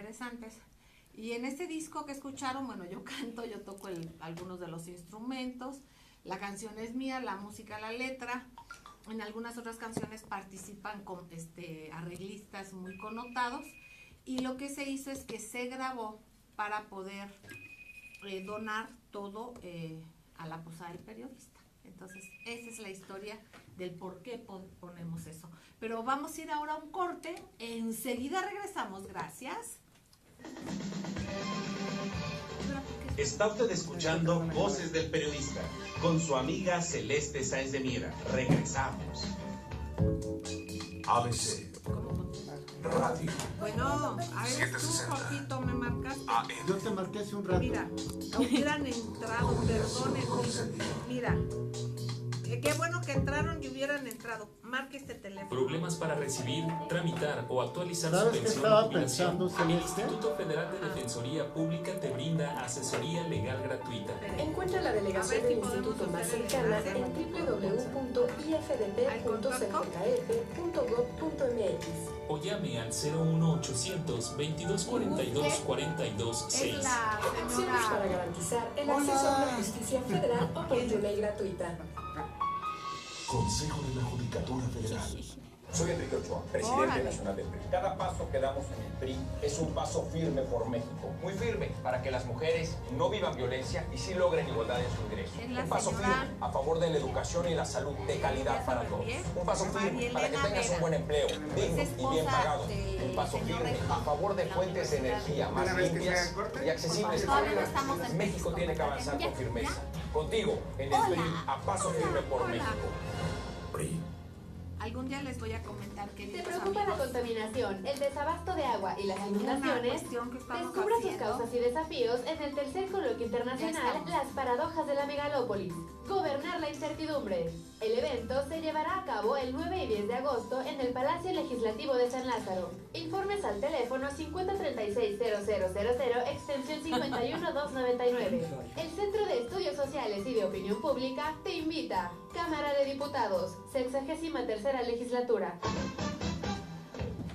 interesantes. Y en este disco que escucharon, bueno, yo canto, yo toco algunos de los instrumentos, la canción es mía, la música, la letra. En algunas otras canciones participan con arreglistas muy connotados, y lo que se hizo es que se grabó para poder donar todo a la posada del periodista. Entonces, esa es la historia del por qué ponemos eso. Pero vamos a ir ahora a un corte, enseguida regresamos, gracias. Está usted escuchando Voces del Periodista con su amiga Celeste Sáenz de Miera. Regresamos. ABC Radio. Bueno, a ver, tú, Jorgito, me marcas. Yo te marqué hace un rato. Mira, hubieran entrado, perdónenme. Mira, qué bueno que entraron y hubieran entrado. Marque este teléfono. Problemas para recibir, tramitar o actualizar su ¿Sabes qué pensión estaba o jubilación. pensando, El Celeste? Instituto Federal de Defensoría Pública te brinda asesoría legal gratuita. Encuentra la delegación del instituto más cercana en www.ifdp.secretaep.gov.mx O llame al 01800 22 42 42 Es 6. la Acciones para señora. garantizar el acceso a una justicia federal oportuna y gratuita. Consejo de la Judicatura Federal. Soy Enrique Ochoa, presidente nacional del PRI. Cada paso que damos en el PRI es un paso firme por México. Muy firme para que las mujeres no vivan violencia y sí logren igualdad en su ingreso. Un paso firme a favor de la educación y la salud de calidad para todos. Un paso firme para que tengas un buen empleo, digno y bien pagado. Un paso firme a favor de fuentes de energía más limpias y accesibles. México tiene que avanzar con firmeza. Contigo, en el PRI, a paso firme por México. PRI. Algún día les voy a comentar que ¿Te preocupa la contaminación, el desabasto de agua y las inundaciones? Descubra sus causas y desafíos en el tercer coloquio internacional Las paradojas de la megalópolis. Gobernar la incertidumbre. El evento se llevará a cabo el 9 y 10 de agosto en el Palacio Legislativo de San Lázaro. Informes al teléfono 5036-0000, extensión 51299. El Centro de Estudios Sociales y de Opinión Pública te invita. Cámara de Diputados, 63ª Legislatura.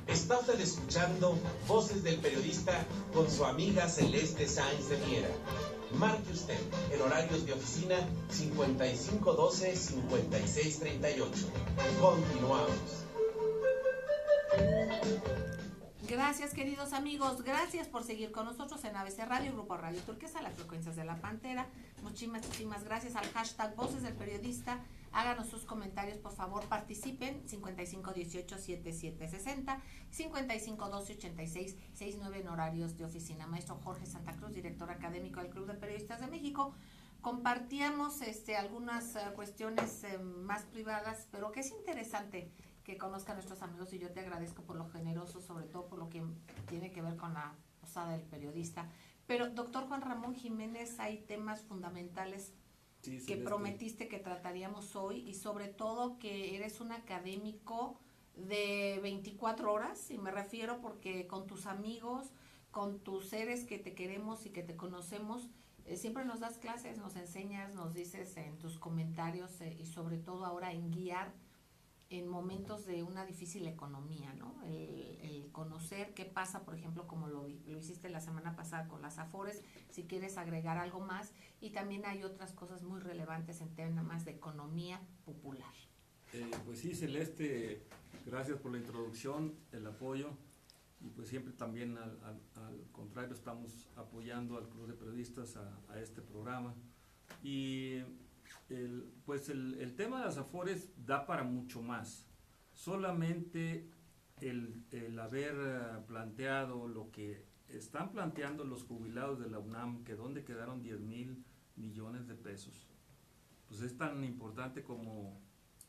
Está usted escuchando Voces del Periodista con su amiga Celeste Sáenz de Miera. Marque usted en horarios de oficina 5512-5638. Continuamos. Gracias, queridos amigos, gracias por seguir con nosotros en ABC Radio, Grupo Radio Turquesa, las frecuencias de la Pantera. Muchísimas gracias al hashtag Voces del Periodista. Háganos sus comentarios, por favor, participen. 5518-7760, 5512-8669 en horarios de oficina. Maestro Jorge Santa Cruz, director académico del Club de Periodistas de México. Compartíamos algunas cuestiones más privadas, pero que es interesante que conozcan nuestros amigos, y yo te agradezco por lo generoso, sobre todo por lo que tiene que ver con la posada del periodista. Pero, doctor Juan Ramón Jiménez, hay temas fundamentales que prometiste que trataríamos hoy, y sobre todo que eres un académico de 24 horas, y me refiero porque con tus amigos, con tus seres que te queremos y que te conocemos, siempre nos das clases, nos enseñas, nos dices en tus comentarios y sobre todo ahora en guiar en momentos de una difícil economía, ¿no? El conocer qué pasa, por ejemplo, como lo hiciste la semana pasada con las Afores, si quieres agregar algo más, y también hay otras cosas muy relevantes en temas de economía popular. Pues sí, Celeste, gracias por la introducción, el apoyo, y pues siempre también al contrario estamos apoyando al Club de Periodistas a este programa. Y el tema de las Afores da para mucho más. Solamente el haber planteado lo que están planteando los jubilados de la UNAM, que donde quedaron 10,000 millones de pesos, pues es tan importante como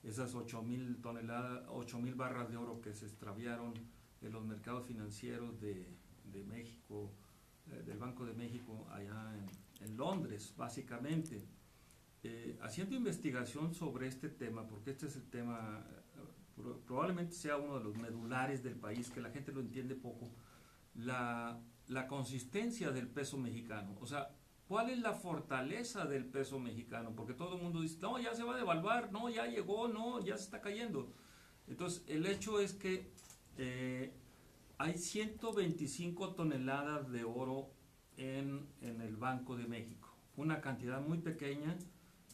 esas 8,000 toneladas, 8,000 barras de oro que se extraviaron en los mercados financieros de México, del Banco de México allá en Londres, básicamente. Haciendo investigación sobre este tema, porque este es el tema, probablemente sea uno de los medulares del país, que la gente lo entiende poco, la consistencia del peso mexicano. O sea, ¿cuál es la fortaleza del peso mexicano? Porque todo el mundo dice, no, ya se va a devaluar, no, ya llegó, no, ya se está cayendo. Entonces, el hecho es que Hay 125 toneladas de oro en el Banco de México, una cantidad muy pequeña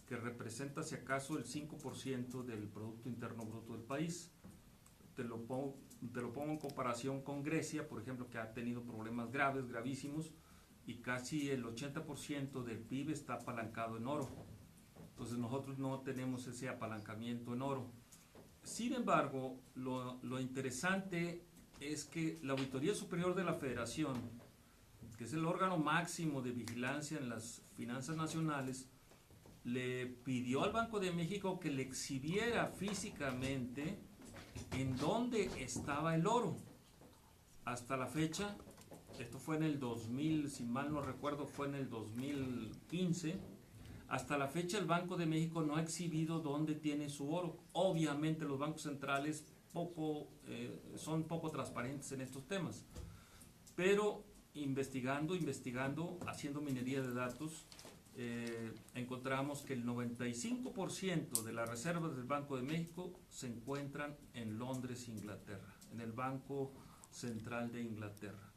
que representa si acaso el 5% del Producto Interno Bruto del país. Te lo pongo en comparación con Grecia, por ejemplo, que ha tenido problemas gravísimos, y casi el 80% del PIB está apalancado en oro. Entonces nosotros no tenemos ese apalancamiento en oro. Sin embargo, lo interesante es que la Auditoría Superior de la Federación, que es el órgano máximo de vigilancia en las finanzas nacionales, le pidió al Banco de México que le exhibiera físicamente en dónde estaba el oro. Hasta la fecha, esto fue en el 2000, si mal no recuerdo, fue en el 2015, hasta la fecha el Banco de México no ha exhibido dónde tiene su oro. Obviamente los bancos centrales son poco transparentes en estos temas, pero investigando, haciendo minería de datos, encontramos que el 95% de las reservas del Banco de México se encuentran en Londres, Inglaterra, en el Banco Central de Inglaterra.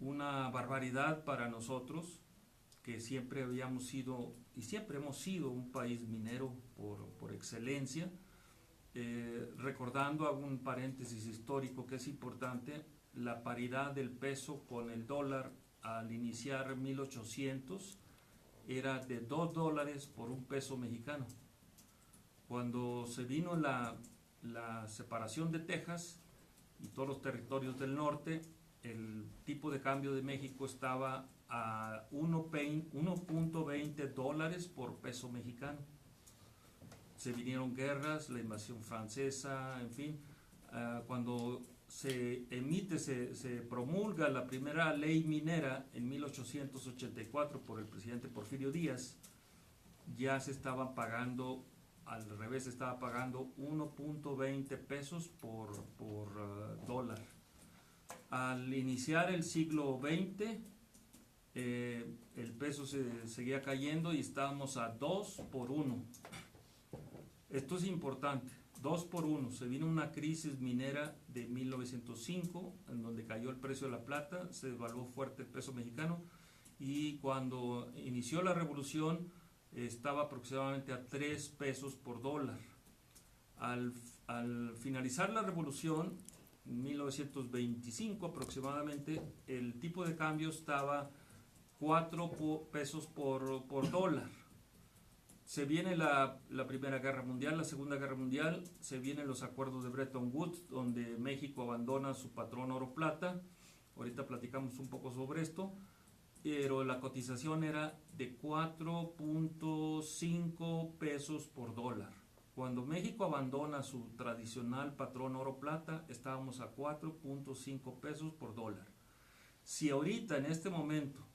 Una barbaridad para nosotros, que siempre habíamos sido y siempre hemos sido un país minero por excelencia. Recordando, hago un paréntesis histórico que es importante, la paridad del peso con el dólar al iniciar 1800 era de $2 por un peso mexicano. Cuando se vino la separación de Texas y todos los territorios del norte, el tipo de cambio de México estaba a $1.20 por peso mexicano. Se vinieron guerras, la invasión francesa, en fin. Cuando se promulga la primera ley minera en 1884 por el presidente Porfirio Díaz, ya se estaban pagando, al revés, se estaba pagando 1.20 pesos por dólar. Al iniciar el siglo XX, el peso se seguía cayendo y estábamos a 2 por 1. Esto es importante, 2 por 1. Se vino una crisis minera de 1905, en donde cayó el precio de la plata, se devaluó fuerte el peso mexicano, y cuando inició la revolución estaba aproximadamente a 3 pesos por dólar. Al finalizar la revolución, en 1925 aproximadamente, el tipo de cambio estaba 4 pesos por dólar. Se viene la Primera Guerra Mundial, la Segunda Guerra Mundial, se vienen los acuerdos de Bretton Woods, donde México abandona su patrón oro-plata. Ahorita platicamos un poco sobre esto, pero la cotización era de 4.5 pesos por dólar. Cuando México abandona su tradicional patrón oro-plata, estábamos a 4.5 pesos por dólar. Si ahorita, en este momento,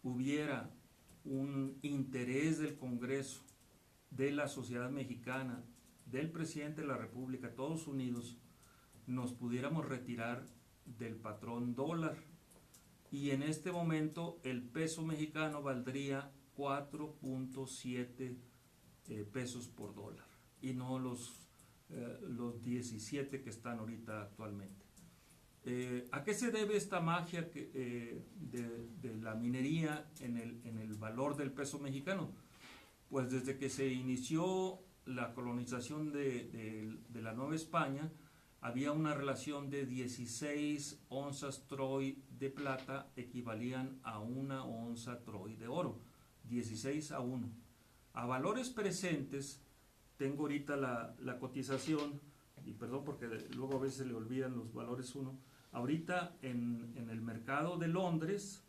hubiera un interés del Congreso, de la sociedad mexicana, del presidente de la República, todos unidos, nos pudiéramos retirar del patrón dólar, y en este momento el peso mexicano valdría 4.7 pesos por dólar, y no los 17 que están ahorita actualmente. ¿A qué se debe esta magia de la minería en el valor del peso mexicano? Pues desde que se inició la colonización de la Nueva España, había una relación de 16 onzas troy de plata equivalían a 1 onza troy de oro, 16 a 1. A valores presentes, tengo ahorita la cotización, y perdón porque luego a veces se le olvidan los valores uno. Ahorita en el mercado de Londres,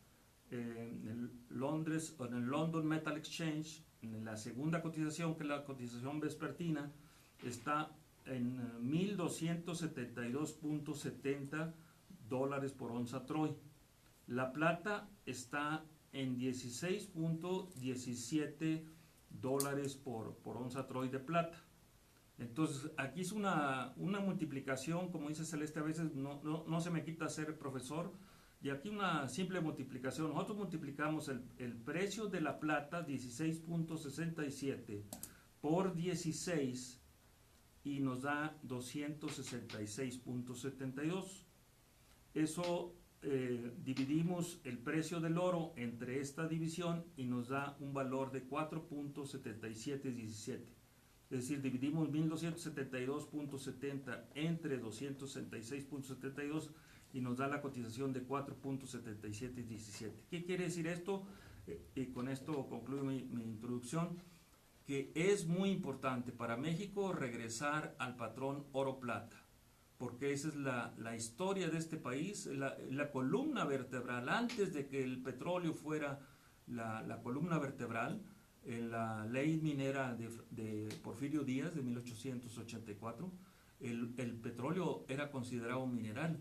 en el London Metal Exchange, en la segunda cotización, que es la cotización vespertina, está en 1.272.70 dólares por onza troy. La plata está en 16.17 dólares por onza troy de plata. Entonces, aquí es una multiplicación, como dice Celeste, a veces no se me quita ser profesor, y aquí una simple multiplicación. Nosotros multiplicamos el precio de la plata, 16.67, por 16, y nos da 266.72. Eso dividimos el precio del oro entre esta división y nos da un valor de 4.7717. Es decir, dividimos 1.272.70 entre 266.72 y nos da la cotización de 4.7717. ¿Qué quiere decir esto? Y con esto concluyo mi introducción, que es muy importante para México regresar al patrón oro-plata, porque esa es la historia de este país, la columna vertebral. Antes de que el petróleo fuera la columna vertebral, en la ley minera de Porfirio Díaz de 1884, el petróleo era considerado mineral.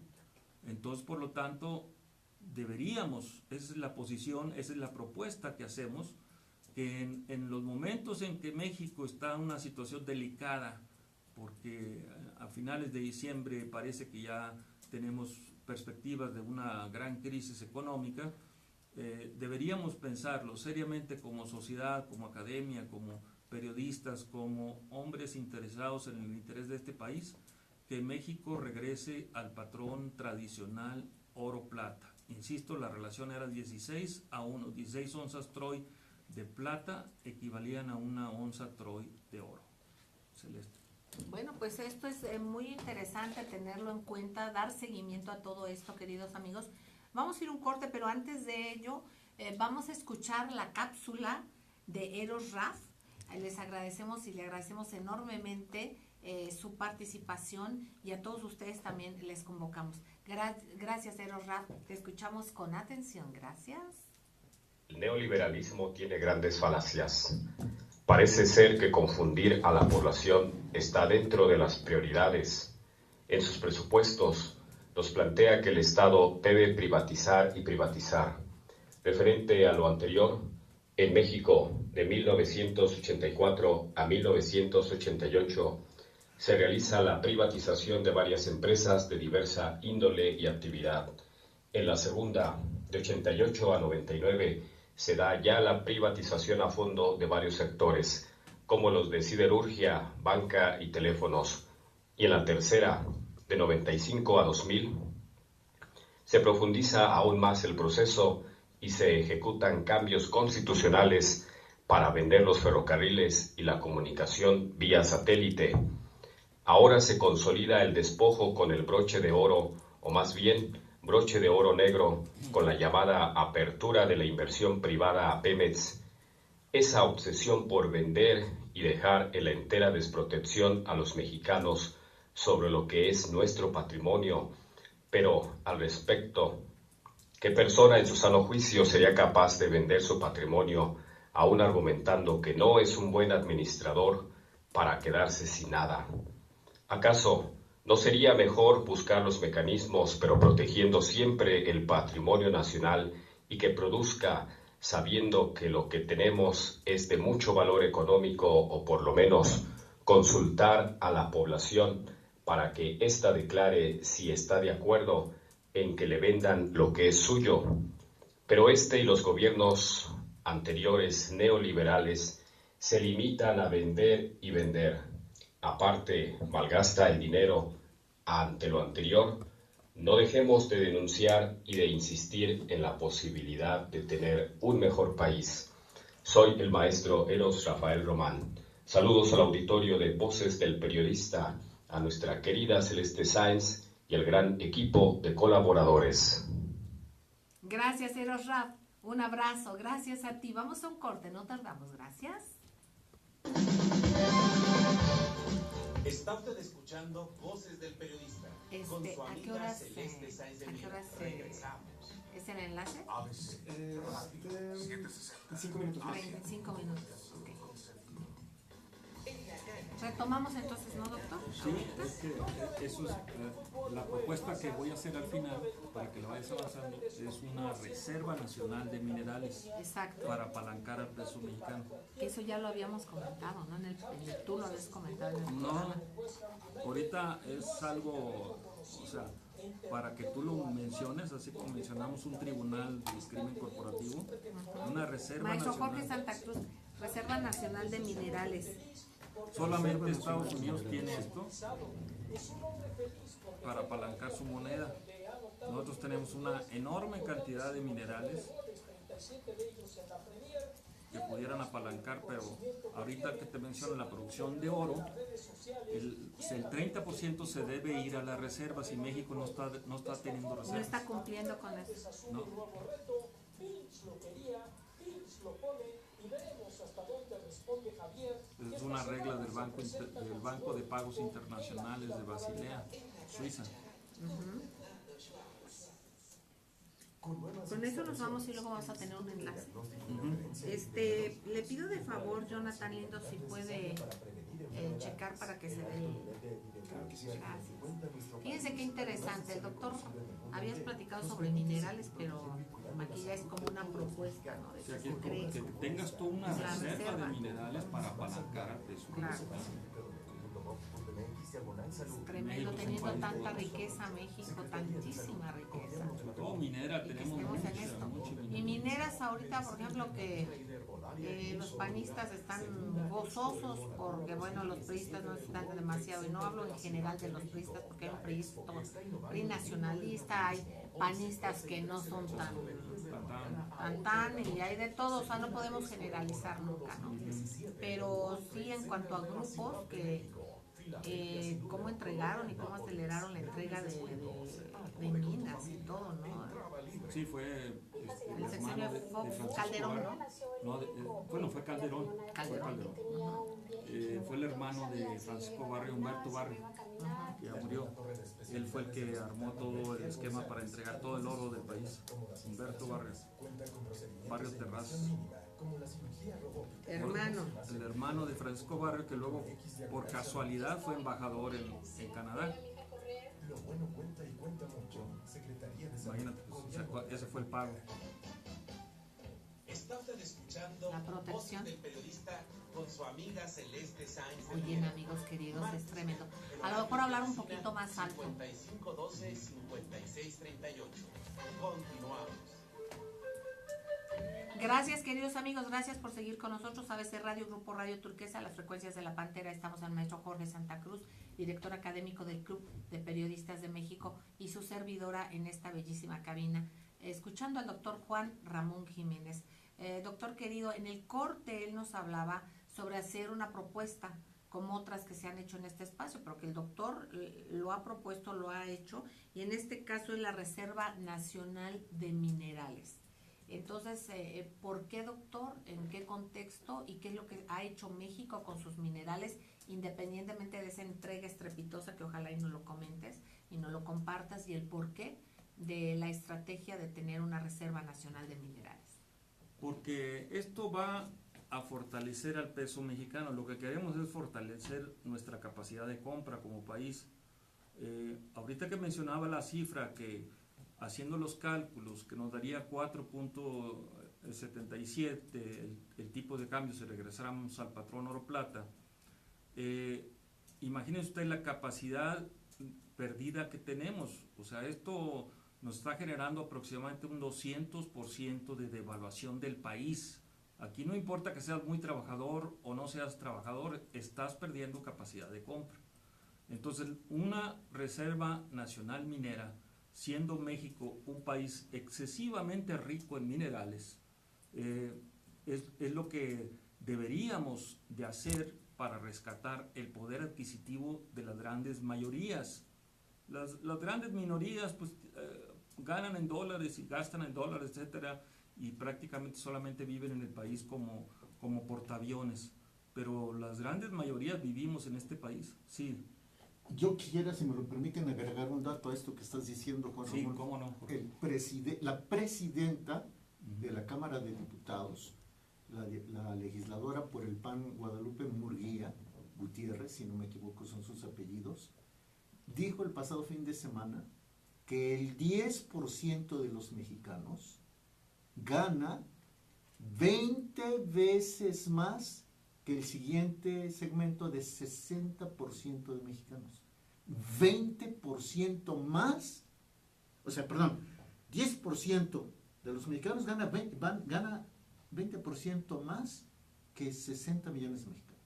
Entonces, por lo tanto, deberíamos, esa es la posición, esa es la propuesta que hacemos, que en los momentos en que México está en una situación delicada, porque a finales de diciembre parece que ya tenemos perspectivas de una gran crisis económica, deberíamos pensarlo seriamente como sociedad, como academia, como periodistas, como hombres interesados en el interés de este país, que México regrese al patrón tradicional oro-plata. Insisto, la relación era 16 a 1, 16 onzas Troy de plata equivalían a una onza Troy de oro. Celeste. Bueno, pues esto es muy interesante tenerlo en cuenta, dar seguimiento a todo esto, queridos amigos. Vamos a ir a un corte, pero antes de ello vamos a escuchar la cápsula de Eros Raf. Les agradecemos y le agradecemos enormemente su participación, y a todos ustedes también les convocamos. Gracias, Eros Raf, te escuchamos con atención. Gracias. El neoliberalismo tiene grandes falacias. Parece ser que confundir a la población está dentro de las prioridades. En sus presupuestos nos plantea que el Estado debe privatizar y privatizar. Referente a lo anterior, en México, de 1984 a 1988, se realiza la privatización de varias empresas de diversa índole y actividad. En la segunda, de 88 a 99, se da ya la privatización a fondo de varios sectores, como los de siderurgia, banca y teléfonos. Y en la tercera, de 95 a 2000, se profundiza aún más el proceso y se ejecutan cambios constitucionales para vender los ferrocarriles y la comunicación vía satélite. Ahora se consolida el despojo con el broche de oro, o más bien broche de oro negro, con la llamada apertura de la inversión privada a Pemex. Esa obsesión por vender y dejar en la entera desprotección a los mexicanos sobre lo que es nuestro patrimonio. Pero al respecto, ¿qué persona en su sano juicio sería capaz de vender su patrimonio, aún argumentando que no es un buen administrador, para quedarse sin nada? ¿Acaso no sería mejor buscar los mecanismos, pero protegiendo siempre el patrimonio nacional y que produzca, sabiendo que lo que tenemos es de mucho valor económico, o por lo menos consultar a la población para que ésta declare si está de acuerdo en que le vendan lo que es suyo? Pero este y los gobiernos anteriores neoliberales se limitan a vender y vender. Aparte, malgasta el dinero. Ante lo anterior, no dejemos de denunciar y de insistir en la posibilidad de tener un mejor país. Soy el maestro Eros Rafael Román. Saludos al auditorio de Voces del Periodista, a nuestra querida Celeste Sáenz y al gran equipo de colaboradores. Gracias, Eros Raf. Un abrazo. Gracias a ti. Vamos a un corte. No tardamos. Gracias. Está usted escuchando Voces del Periodista con su amiga Celeste Sáenz de Miera. Regresamos. ¿Es el enlace? ABC Radio 760. 5 minutos. 35 minutos. Okay. Retomamos entonces, ¿no, doctor? Sí, es que eso es la propuesta que voy a hacer al final, para que lo vayas avanzando, es una reserva nacional de minerales. Exacto. Para apalancar al peso mexicano. Que eso ya lo habíamos comentado, ¿no? Tú lo habías comentado en el programa. No, ahorita es algo, o sea, para que tú lo menciones, así como mencionamos un tribunal de crimen corporativo, una reserva Maestro nacional. Jorge Santa Cruz, Reserva Nacional de Minerales. Solamente Estados Unidos tiene esto para apalancar su moneda. Nosotros tenemos una enorme cantidad de minerales que pudieran apalancar, pero ahorita que te menciono la producción de oro, el 30% se debe ir a las reservas y México no está teniendo reservas. No está cumpliendo con eso. No. Es una regla del Banco de Pagos Internacionales de Basilea, Suiza. Con eso nos vamos y luego vamos a tener un enlace. Le pido de favor, Jonathan Lindo, si puede checar para que se dé. Gracias. Fíjense qué interesante. El doctor, habías platicado sobre minerales, pero aquí ya es como una propuesta, ¿no? De O sea, que se cree. que tengas tú una reserva de minerales para apalancar al peso. Claro. Tremendo, teniendo tanta riqueza México, tantísima riqueza. Todo minera, tenemos Estemos en esto. Y mineras ahorita, por ejemplo, que los panistas están gozosos porque, bueno, los priistas no están demasiado, y no hablo en general de los priistas porque hay un PRI nacionalista, hay panistas que no son tan, y hay de todo, o sea, no podemos generalizar nunca, ¿no? Pero sí, en cuanto a grupos que cómo entregaron y cómo aceleraron la entrega de minas y todo, ¿no? Sí, fue el sexenio de Calderón, ¿no? Bueno, fue Calderón. Fue el hermano de Francisco Barrio, Humberto Barrio, que ya murió. Él fue el que armó todo el esquema para entregar todo el oro del país. Humberto Barrio Terrazas. Hermano. El hermano de Francisco Barrio, que luego por casualidad fue embajador en Canadá. Imagínate, pues, ese fue el pago. Está usted escuchando La protección. Voces del Periodista con su amiga Celeste Sáenz de Oye, Miera. amigos queridos, es tremendo. A lo mejor hablar un poquito más alto. 5512-5638. Continuamos. Gracias, queridos amigos, gracias por seguir con nosotros. ABC Radio, Grupo Radio Turquesa, las frecuencias de la Pantera. Estamos al maestro Jorge Santa Cruz, director académico del Club de Periodistas de México, y su servidora en esta bellísima cabina, escuchando al doctor Juan Ramón Jiménez. Doctor querido, en el corte él nos hablaba sobre hacer una propuesta como otras que se han hecho en este espacio, pero que el doctor lo ha propuesto, lo ha hecho, y en este caso es la Reserva Nacional de Minerales. Entonces, ¿por qué, doctor? ¿En qué contexto? ¿Y qué es lo que ha hecho México con sus minerales, independientemente de esa entrega estrepitosa que ojalá y nos lo comentes y nos lo compartas, y el porqué de la estrategia de tener una Reserva Nacional de Minerales? Porque esto va a fortalecer al peso mexicano. Lo que queremos es fortalecer nuestra capacidad de compra como país. Ahorita que mencionaba la cifra que haciendo los cálculos que nos daría 4.77 el tipo de cambio si regresáramos al patrón oro plata, imagínense usted la capacidad perdida que tenemos. O sea, esto nos está generando aproximadamente un 200% de devaluación del país. Aquí no importa que seas muy trabajador o no seas trabajador, estás perdiendo capacidad de compra. Entonces, una Reserva Nacional Minera, siendo México un país excesivamente rico en minerales, es lo que deberíamos de hacer para rescatar el poder adquisitivo de las grandes mayorías. Las grandes minorías pues ganan en dólares y gastan en dólares, etcétera, y prácticamente solamente viven en el país como portaaviones. Pero las grandes mayorías vivimos en este país, sí. Yo quisiera, si me lo permiten, agregar un dato a esto que estás diciendo, Juan Sí, Ramón. cómo no. La presidenta de la Cámara de Diputados, la legisladora por el PAN, Guadalupe Murguía Gutiérrez, si no me equivoco son sus apellidos, dijo el pasado fin de semana que el 10% de los mexicanos gana 20 veces más que el siguiente segmento de 60% de mexicanos. 20% más, o sea, perdón, 10% de los mexicanos gana 20% más que 60 millones de mexicanos.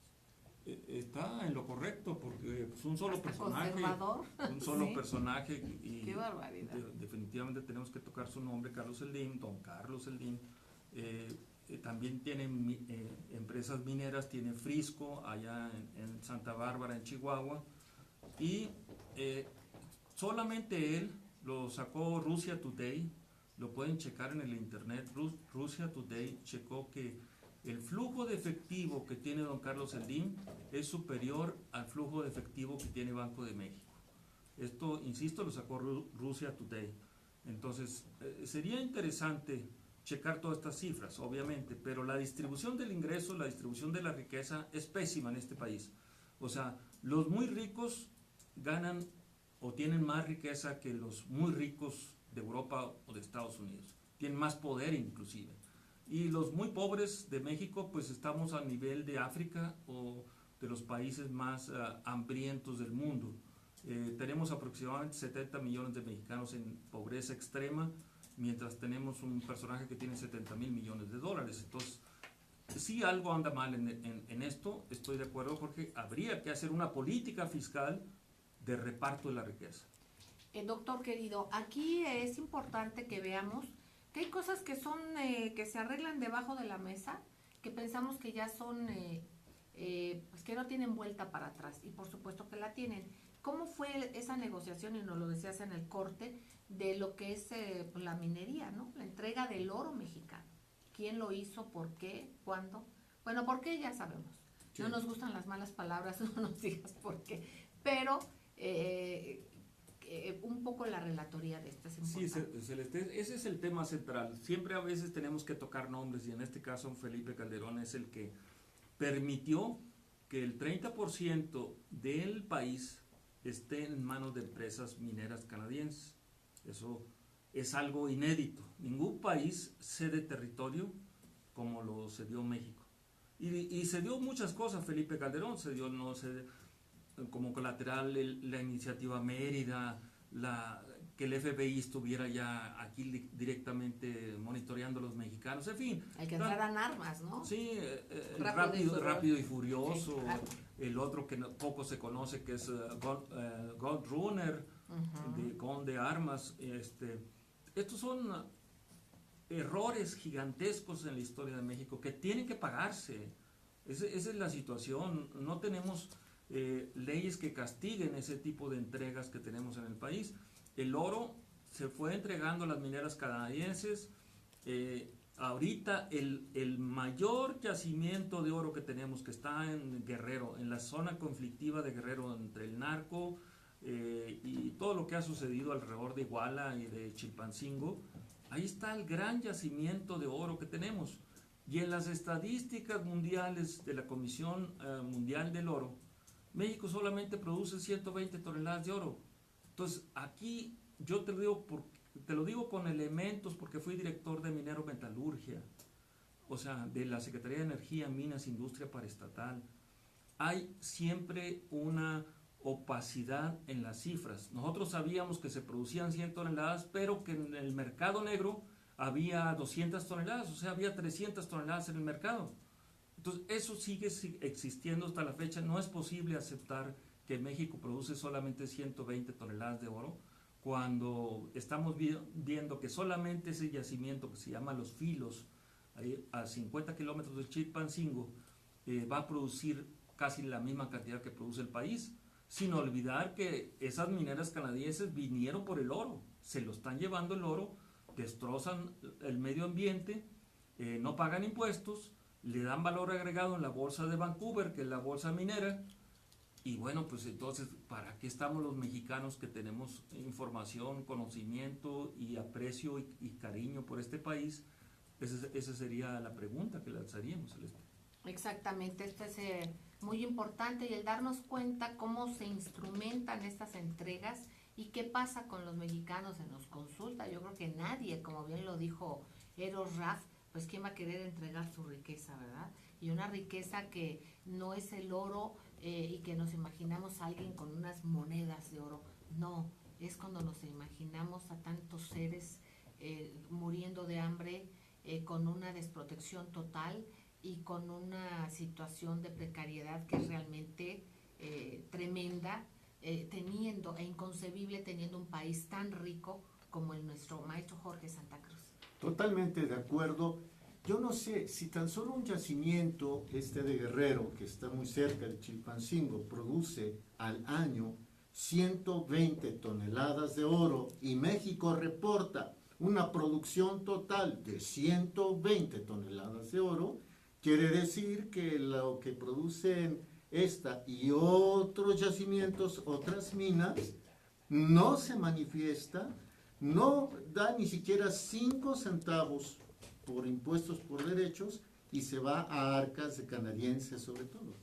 está en lo correcto, porque pues, un solo Hasta personaje, conservador. un solo Sí. personaje y Qué barbaridad. definitivamente tenemos que tocar su nombre, Carlos Slim, don Carlos Slim. También tiene empresas mineras, tiene Frisco allá en Santa Bárbara, en Chihuahua, y solamente él lo sacó Russia Today, lo pueden checar en el internet. Russia Today checó que el flujo de efectivo que tiene don Carlos Slim es superior al flujo de efectivo que tiene Banco de México. Esto, insisto, lo sacó Russia Today. Entonces, sería interesante checar todas estas cifras, obviamente, pero la distribución del ingreso, la distribución de la riqueza es pésima en este país. O sea, los muy ricos ganan o tienen más riqueza que los muy ricos de Europa o de Estados Unidos. Tienen más poder inclusive. Y los muy pobres de México, pues estamos a nivel de África o de los países más hambrientos del mundo. Tenemos aproximadamente 70 millones de mexicanos en pobreza extrema, mientras tenemos un personaje que tiene 70 mil millones de dólares. Entonces, sí algo anda mal en esto, estoy de acuerdo, Jorge. Habría que hacer una política fiscal de reparto de la riqueza. Doctor querido, aquí es importante que veamos que hay cosas que son que se arreglan debajo de la mesa, que pensamos que ya son, pues que no tienen vuelta para atrás, y por supuesto que la tienen. ¿Cómo fue esa negociación, y nos lo decías en el corte, de lo que es pues la minería, ¿no? La entrega del oro mexicano. ¿Quién lo hizo? ¿Por qué? ¿Cuándo? Bueno, ¿por qué? Ya sabemos. Sí. No nos gustan las malas palabras, no nos digas por qué. Pero un poco la relatoría de esto es importante. Sí, Celeste, ese es el tema central. Siempre a veces tenemos que tocar nombres, y en este caso Felipe Calderón es el que permitió que el 30% del país esté en manos de empresas mineras canadienses. Eso es algo inédito. Ningún país cede territorio como lo cedió México. Y se dio muchas cosas. Felipe Calderón se dio, como colateral la iniciativa Mérida, que el FBI estuviera ya aquí directamente monitoreando a los mexicanos, en fin. Hay que entraran armas, ¿no? Sí, rápido y furioso. Sí, claro. El otro que poco se conoce, que es Gold Runner, de armas. Estos son errores gigantescos en la historia de México que tienen que pagarse. Esa es la situación. No tenemos leyes que castiguen ese tipo de entregas que tenemos en el país. El oro se fue entregando a las mineras canadienses. Ahorita el mayor yacimiento de oro que tenemos, que está en Guerrero, en la zona conflictiva de Guerrero, entre el narco y todo lo que ha sucedido alrededor de Iguala y de Chilpancingo, ahí está el gran yacimiento de oro que tenemos. Y en las estadísticas mundiales de la Comisión Mundial del Oro, México solamente produce 120 toneladas de oro. Entonces, aquí yo te lo digo con elementos, porque fui director de Minero Metalurgia, o sea, de la Secretaría de Energía, Minas, Industria Paraestatal. Hay siempre una opacidad en las cifras. Nosotros sabíamos que se producían 100 toneladas, pero que en el mercado negro había 200 toneladas, o sea, había 300 toneladas en el mercado. Entonces, eso sigue existiendo hasta la fecha. No es posible aceptar que México produce solamente 120 toneladas de oro, cuando estamos viendo que solamente ese yacimiento que se llama Los Filos, ahí a 50 kilómetros de Chilpancingo, va a producir casi la misma cantidad que produce el país, sin olvidar que esas mineras canadienses vinieron por el oro, se lo están llevando el oro, destrozan el medio ambiente, no pagan impuestos, le dan valor agregado en la bolsa de Vancouver, que es la bolsa minera. Y bueno, pues entonces, ¿para qué estamos los mexicanos que tenemos información, conocimiento y aprecio y cariño por este país? Esa sería la pregunta que lanzaríamos, Celeste. Exactamente, esto es muy importante, y el darnos cuenta cómo se instrumentan estas entregas y qué pasa con los mexicanos en los consulta. Yo creo que nadie, como bien lo dijo Eros Raff, pues quién va a querer entregar su riqueza, ¿verdad? Y una riqueza que no es el oro, y que nos imaginamos a alguien con unas monedas de oro. No, es cuando nos imaginamos a tantos seres muriendo de hambre, con una desprotección total, y con una situación de precariedad que es realmente tremenda, teniendo, e inconcebible teniendo un país tan rico como el nuestro, maestro Jorge Santa Cruz. Totalmente de acuerdo. Yo no sé, si tan solo un yacimiento de Guerrero, que está muy cerca de Chilpancingo, produce al año 120 toneladas de oro y México reporta una producción total de 120 toneladas de oro, quiere decir que lo que producen esta y otros yacimientos, otras minas, no se manifiesta, no da ni siquiera 5 centavos por impuestos por derechos y se va a arcas de canadienses sobre todo.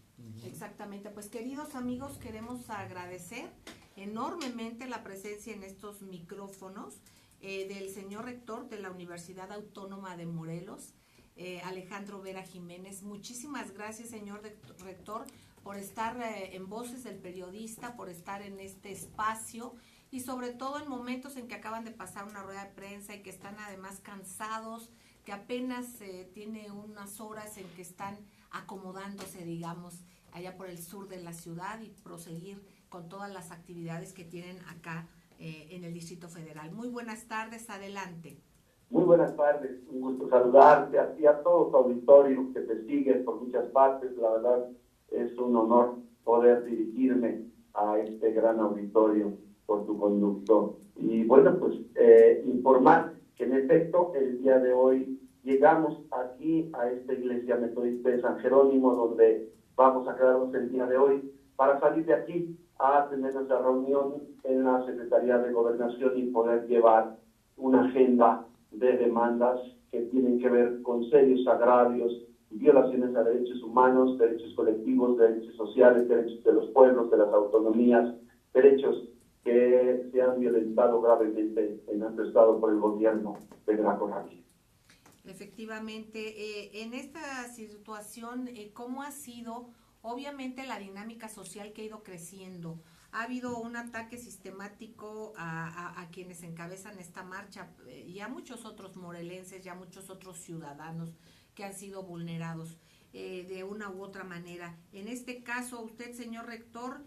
Exactamente, pues queridos amigos, queremos agradecer enormemente la presencia en estos micrófonos del señor rector de la Universidad Autónoma de Morelos, Alejandro Vera Jiménez. Muchísimas gracias, señor rector, por estar en Voces del Periodista, por estar en este espacio y sobre todo en momentos en que acaban de pasar una rueda de prensa y que están además cansados, que apenas tiene unas horas en que están acomodándose, digamos, allá por el sur de la ciudad y proseguir con todas las actividades que tienen acá en el Distrito Federal. Muy buenas tardes, adelante. Muy buenas tardes, un gusto saludarte a ti, a todo tu auditorio que te sigue por muchas partes. La verdad es un honor poder dirigirme a este gran auditorio por tu conducto. Y bueno, pues informar que en efecto el día de hoy llegamos aquí a esta iglesia metodista de San Jerónimo, donde vamos a quedarnos el día de hoy para salir de aquí a tener nuestra reunión en la Secretaría de Gobernación y poder llevar una agenda de demandas que tienen que ver con serios agravios y violaciones a derechos humanos, derechos colectivos, derechos sociales, derechos de los pueblos, de las autonomías, derechos que se han violentado gravemente en nuestro estado por el gobierno de Graco Ramírez. Efectivamente, en esta situación, ¿cómo ha sido, obviamente, la dinámica social que ha ido creciendo? Ha habido un ataque sistemático a quienes encabezan esta marcha y a muchos otros morelenses y a muchos otros ciudadanos que han sido vulnerados de una u otra manera. En este caso, usted, señor rector,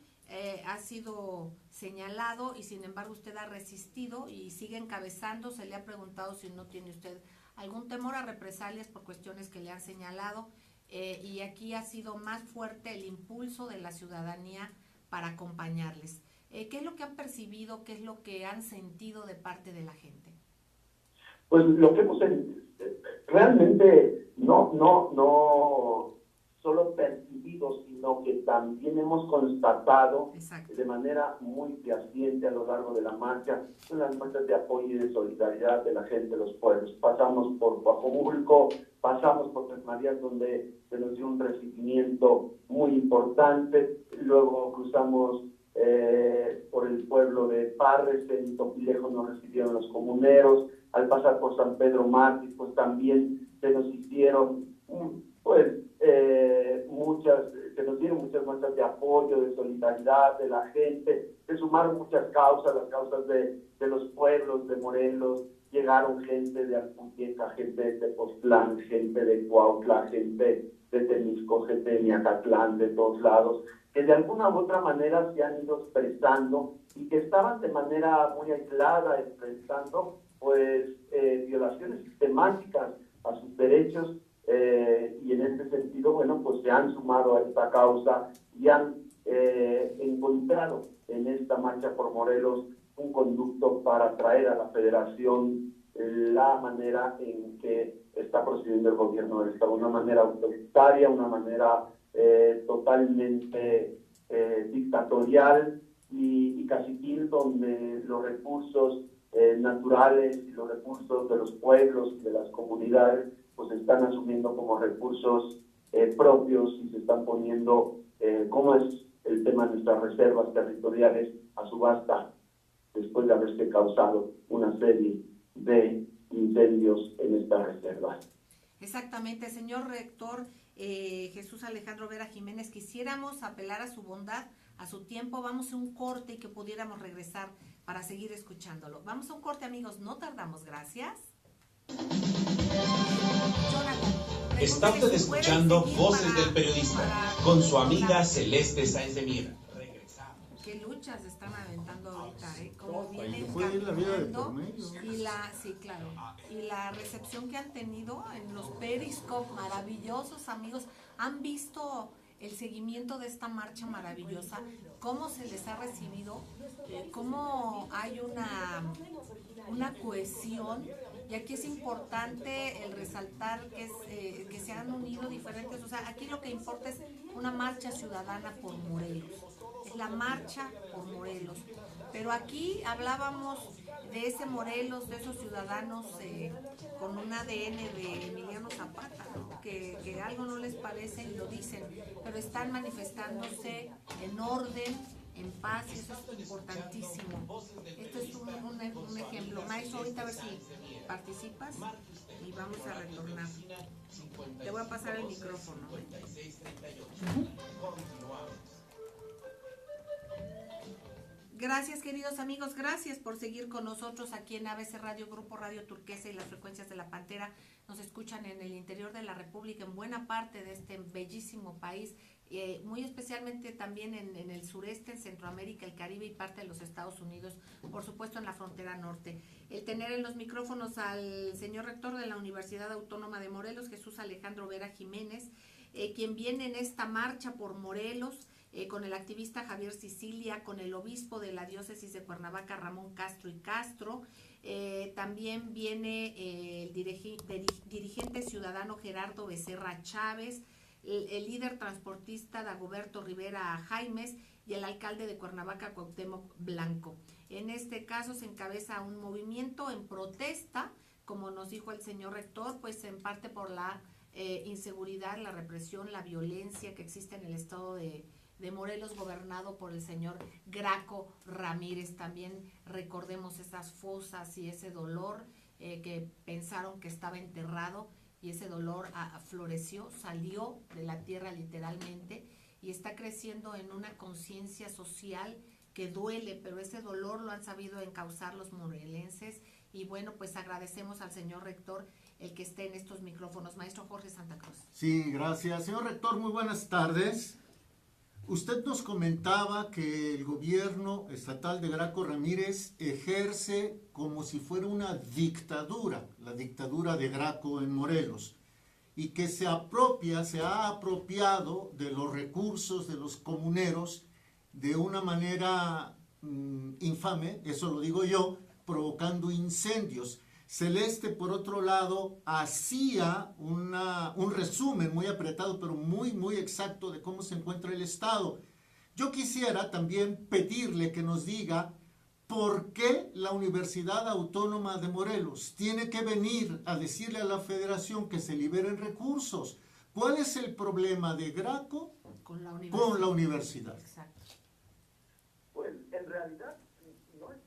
ha sido señalado y sin embargo usted ha resistido y sigue encabezando. Se le ha preguntado si no tiene usted algún temor a represalias por cuestiones que le han señalado y aquí ha sido más fuerte el impulso de la ciudadanía para acompañarles. ¿Qué es lo que han percibido, qué es lo que han sentido de parte de la gente? Pues lo que hemos realmente no solo percibido, sino que también hemos constatado de manera muy fehaciente a lo largo de la marcha, son las muestras de apoyo y de solidaridad de la gente de los pueblos. Pasamos por Coacomulco, pasamos por Tres Marías, donde se nos dio un recibimiento muy importante, luego cruzamos por el pueblo de Parres, en Topilejo nos recibieron los comuneros, al pasar por San Pedro Mártir, pues también se nos hicieron se nos dieron muchas muestras de apoyo, de solidaridad de la gente, se sumaron muchas causas, las causas de los pueblos de Morelos, llegaron gente de Alpuyeca, gente de Tepoztlán, gente de Cuautla, gente de Temisco, gente de Miacatlán, de todos lados, que de alguna u otra manera se han ido expresando y que estaban de manera muy aislada expresando violaciones sistemáticas a sus derechos y en este sentido, bueno, pues se han sumado a esta causa y han encontrado en esta marcha por Morelos un conducto para traer a la Federación la manera en que está procediendo el gobierno del Estado, una manera autoritaria, una manera totalmente dictatorial y caciquil, donde los recursos naturales y los recursos de los pueblos y de las comunidades pues se están asumiendo como recursos propios y se están poniendo, como es el tema de nuestras reservas territoriales, a subasta, después de haberse causado una serie de incendios en estas reservas. Exactamente, señor rector Jesús Alejandro Vera Jiménez, quisiéramos apelar a su bondad, a su tiempo. Vamos a un corte y que pudiéramos regresar para seguir escuchándolo. Vamos a un corte, amigos, no tardamos, gracias. Jonathan. Está usted escuchando Voces del Periodista con su amiga Celeste Sáenz de Miera. Qué luchas están aventando ahorita, como vienen la vida de por caminando medio. sí, claro, y la recepción que han tenido en los Periscope maravillosos, amigos, han visto el seguimiento de esta marcha maravillosa, cómo se les ha recibido, cómo hay una cohesión. Y aquí es importante el resaltar que se han unido diferentes, o sea, aquí lo que importa es una marcha ciudadana por Morelos, es la marcha por Morelos. Pero aquí hablábamos de ese Morelos, de esos ciudadanos con un ADN de Emiliano Zapata, ¿no? que algo no les parece y lo dicen, pero están manifestándose en orden, en paz, y eso es importantísimo. Esto es un ejemplo. Maestro, ahorita a ver si participas y vamos a retornar. Te voy a pasar el micrófono. Gracias, queridos amigos, gracias por seguir con nosotros aquí en ABC Radio, Grupo Radio Turquesa y las frecuencias de la Pantera. Nos escuchan en el interior de la República, en buena parte de este bellísimo país, muy especialmente también en el sureste, en Centroamérica, el Caribe y parte de los Estados Unidos, por supuesto en la frontera norte. El tener en los micrófonos al señor rector de la Universidad Autónoma de Morelos, Jesús Alejandro Vera Jiménez, quien viene en esta marcha por Morelos, con el activista Javier Sicilia, con el obispo de la diócesis de Cuernavaca, Ramón Castro y Castro. También viene el dirigente ciudadano Gerardo Becerra Chávez, el líder transportista Dagoberto Rivera Jaimes y el alcalde de Cuernavaca, Cuauhtémoc Blanco. En este caso se encabeza un movimiento en protesta, como nos dijo el señor rector, pues en parte por la inseguridad, la represión, la violencia que existe en el estado de Morelos, gobernado por el señor Graco Ramírez. También recordemos esas fosas y ese dolor que pensaron que estaba enterrado, y ese dolor floreció, salió de la tierra literalmente, y está creciendo en una conciencia social que duele, pero ese dolor lo han sabido encauzar los morelenses. Y bueno, pues agradecemos al señor rector el que esté en estos micrófonos. Maestro Jorge Santa Cruz. Sí, gracias. Señor rector, muy buenas tardes. Usted nos comentaba que el gobierno estatal de Graco Ramírez ejerce como si fuera una dictadura, la dictadura de Graco en Morelos, y que se ha apropiado de los recursos de los comuneros de una manera infame, eso lo digo yo, provocando incendios. Celeste, por otro lado, hacía un resumen muy apretado, pero muy exacto de cómo se encuentra el Estado. Yo quisiera también pedirle que nos diga por qué la Universidad Autónoma de Morelos tiene que venir a decirle a la Federación que se liberen recursos. ¿Cuál es el problema de Graco con la universidad? Exacto. Pues en realidad no es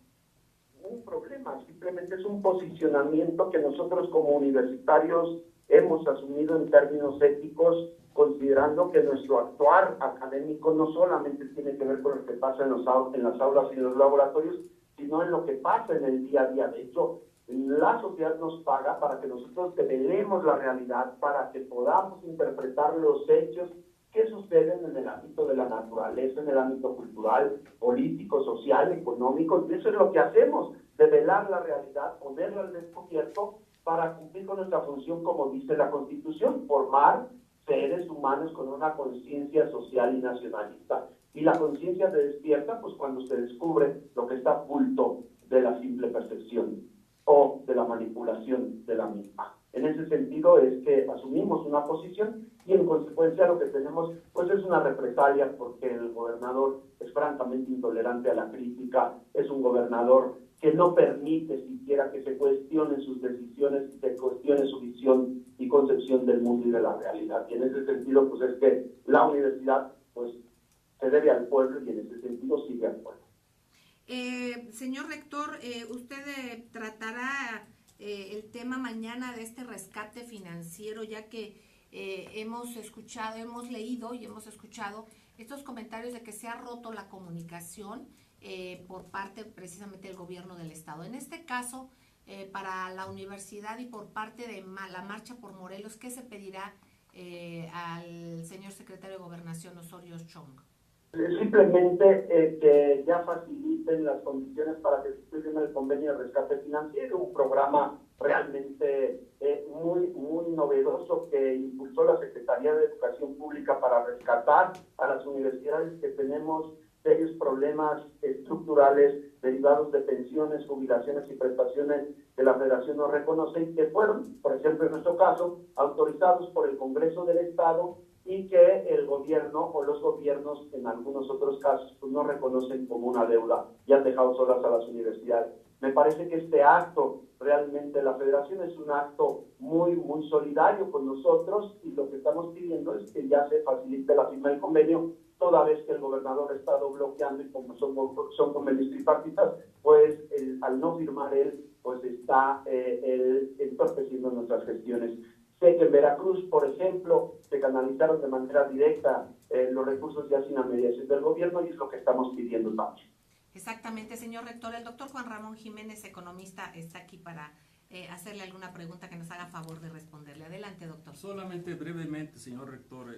un problema, simplemente es un posicionamiento que nosotros como universitarios hemos asumido en términos éticos, considerando que nuestro actuar académico no solamente tiene que ver con lo que pasa en las aulas y en los laboratorios, sino en lo que pasa en el día a día. De hecho, la sociedad nos paga para que nosotros develemos la realidad, para que podamos interpretar los hechos que suceden en el ámbito de la naturaleza, en el ámbito cultural, político, social, económico. Y eso es lo que hacemos, develar la realidad, ponerla al descubierto para cumplir con nuestra función, como dice la Constitución, formar seres humanos con una conciencia social y nacionalista. Y la conciencia se despierta pues cuando se descubre lo que está oculto de la simple percepción o de la manipulación de la misma. En ese sentido es que asumimos una posición y en consecuencia lo que tenemos pues es una represalia, porque el gobernador es francamente intolerante a la crítica, es un gobernador que no permite siquiera que se cuestionen sus decisiones, que se cuestione su visión y concepción del mundo y de la realidad. Y en ese sentido pues es que la universidad pues se debe al pueblo y en ese sentido sigue al pueblo. Señor rector, usted tratará el tema mañana de este rescate financiero, ya que hemos leído y hemos escuchado estos comentarios de que se ha roto la comunicación por parte precisamente del gobierno del estado. En este caso, para la universidad y por parte de la Marcha por Morelos, ¿qué se pedirá al señor secretario de Gobernación Osorio Chong? Simplemente que ya faciliten las condiciones para que se firme el convenio de rescate financiero, un programa realmente muy novedoso que impulsó la Secretaría de Educación Pública para rescatar a las universidades que tenemos serios problemas estructurales derivados de pensiones, jubilaciones y prestaciones que la Federación no reconoce y que fueron, por ejemplo en nuestro caso, autorizados por el Congreso del Estado y que el gobierno o los gobiernos en algunos otros casos pues, no reconocen como una deuda y han dejado solas a las universidades. Me parece que este acto, realmente la Federación es un acto muy solidario con nosotros y lo que estamos pidiendo es que ya se facilite la firma del convenio, toda vez que el gobernador ha estado bloqueando y como son convenios tripartitas, pues al no firmar él, pues está entorpeciendo nuestras gestiones. Sé que en Veracruz, por ejemplo, se canalizaron de manera directa los recursos ya sin la mediación del gobierno y es lo que estamos pidiendo también. Exactamente, señor rector. El doctor Juan Ramón Jiménez, economista, está aquí para hacerle alguna pregunta que nos haga favor de responderle. Adelante, doctor. Solamente brevemente, señor rector,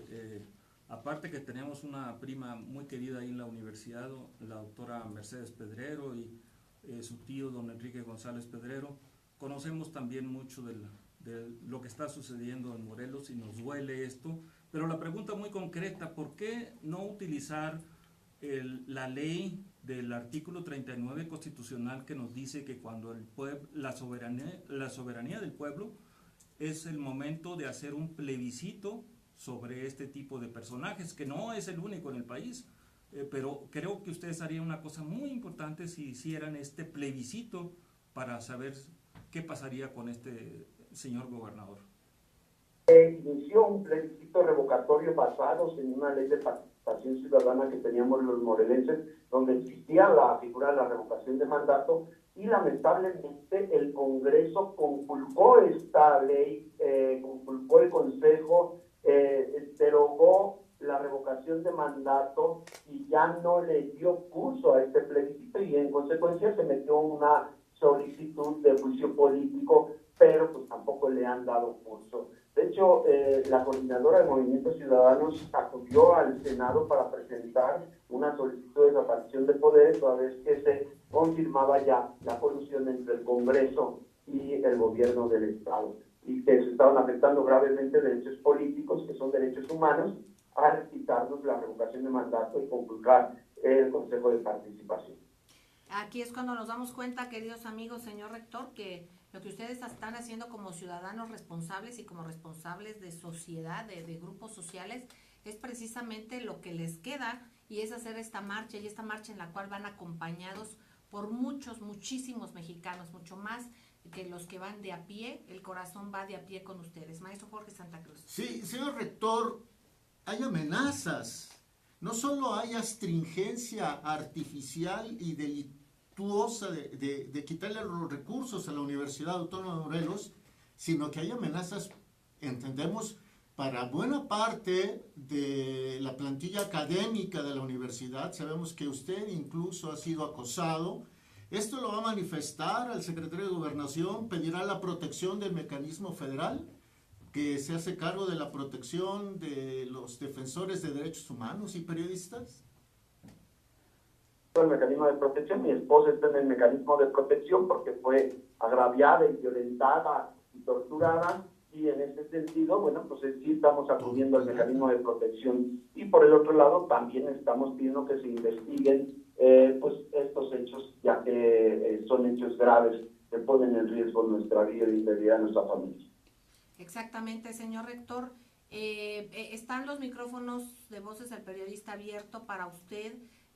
aparte que tenemos una prima muy querida ahí en la universidad, la doctora Mercedes Pedrero y su tío, don Enrique González Pedrero, conocemos también mucho de lo que está sucediendo en Morelos y nos duele esto, pero la pregunta muy concreta, ¿por qué no utilizar la ley del artículo 39 constitucional que nos dice que cuando la soberanía del pueblo es el momento de hacer un plebiscito sobre este tipo de personajes, que no es el único en el país, pero creo que ustedes harían una cosa muy importante si hicieran este plebiscito para saber qué pasaría con este señor gobernador? Inició un plebiscito revocatorio basados en una ley de participación ciudadana que teníamos los morelenses, donde existía la figura de la revocación de mandato y lamentablemente el Congreso conculcó esta ley, conculcó el Consejo, derogó la revocación de mandato y ya no le dio curso a este plebiscito y en consecuencia se metió una solicitud de juicio político, pero pues tampoco le han dado curso. De hecho, la coordinadora de Movimientos Ciudadanos acudió al Senado para presentar una solicitud de desaparición de poderes, toda vez que se confirmaba ya la colusión entre el Congreso y el gobierno del Estado, y que se estaban afectando gravemente derechos políticos, que son derechos humanos, al quitarnos la revocación de mandato y conculcar el Consejo de Participación. Aquí es cuando nos damos cuenta, queridos amigos, señor rector, que lo que ustedes están haciendo como ciudadanos responsables y como responsables de sociedad, de grupos sociales, es precisamente lo que les queda y es hacer esta marcha y esta marcha en la cual van acompañados por muchísimos mexicanos, mucho más que los que van de a pie. El corazón va de a pie con ustedes. Maestro Jorge Santa Cruz. Sí, señor rector, hay amenazas. No solo hay astringencia artificial y delictuosa de quitarle los recursos a la Universidad Autónoma de Morelos, sino que hay amenazas, entendemos, para buena parte de la plantilla académica de la universidad. Sabemos que usted incluso ha sido acosado. Esto lo va a manifestar al secretario de Gobernación, pedirá la protección del mecanismo federal, que se hace cargo de la protección de los defensores de derechos humanos y periodistas. El mecanismo de protección, mi esposa está en el mecanismo de protección porque fue agraviada y violentada y torturada, y en ese sentido, bueno, pues sí estamos acudiendo al mecanismo de protección, y por el otro lado también estamos pidiendo que se investiguen pues estos hechos, ya que son hechos graves que ponen en riesgo nuestra vida y la integridad de nuestra familia. Exactamente, señor rector. Están los micrófonos de Voces del Periodista abierto para usted,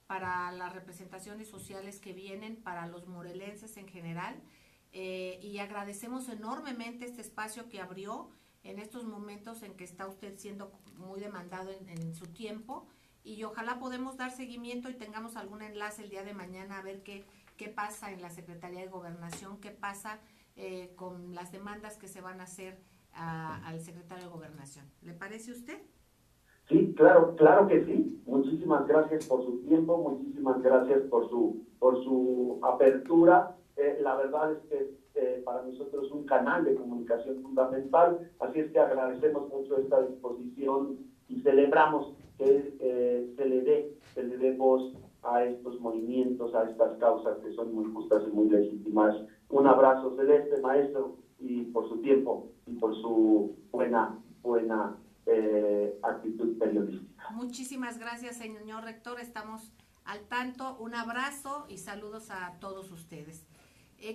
para las representaciones sociales que vienen, para los morelenses en general, y agradecemos enormemente este espacio que abrió en estos momentos en que está usted siendo muy demandado en su tiempo, y ojalá podemos dar seguimiento y tengamos algún enlace el día de mañana a ver qué pasa en la Secretaría de Gobernación, qué pasa con las demandas que se van a hacer al secretario de Gobernación. ¿Le parece a usted? Sí, claro que sí. Muchísimas gracias por su tiempo, muchísimas gracias por su apertura La verdad es que para nosotros es un canal de comunicación fundamental, así es que agradecemos mucho esta disposición y celebramos que se le dé voz a estos movimientos, a estas causas que son muy justas y muy legítimas. Un abrazo, Celeste, maestro, y por su tiempo y por su buena actitud periodística. Muchísimas gracias, señor rector, estamos al tanto. Un abrazo y saludos a todos ustedes.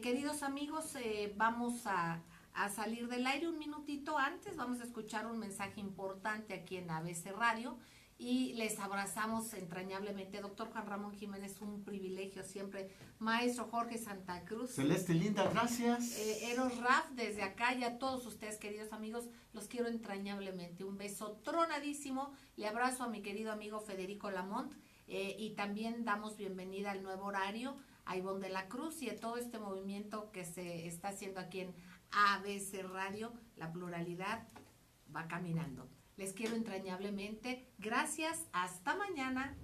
Queridos amigos, vamos a salir del aire un minutito antes, vamos a escuchar un mensaje importante aquí en ABC Radio y les abrazamos entrañablemente. Doctor Juan Ramón Jiménez, un privilegio siempre. Maestro Jorge Santa Cruz. Celeste, linda, gracias. Eros Raf, desde acá y a todos ustedes, queridos amigos, los quiero entrañablemente. Un beso tronadísimo. Le abrazo a mi querido amigo Federico Lamont y también damos bienvenida al nuevo horario a Ivonne de la Cruz y a todo este movimiento que se está haciendo aquí en ABC Radio. La pluralidad va caminando. Les quiero entrañablemente. Gracias. Hasta mañana.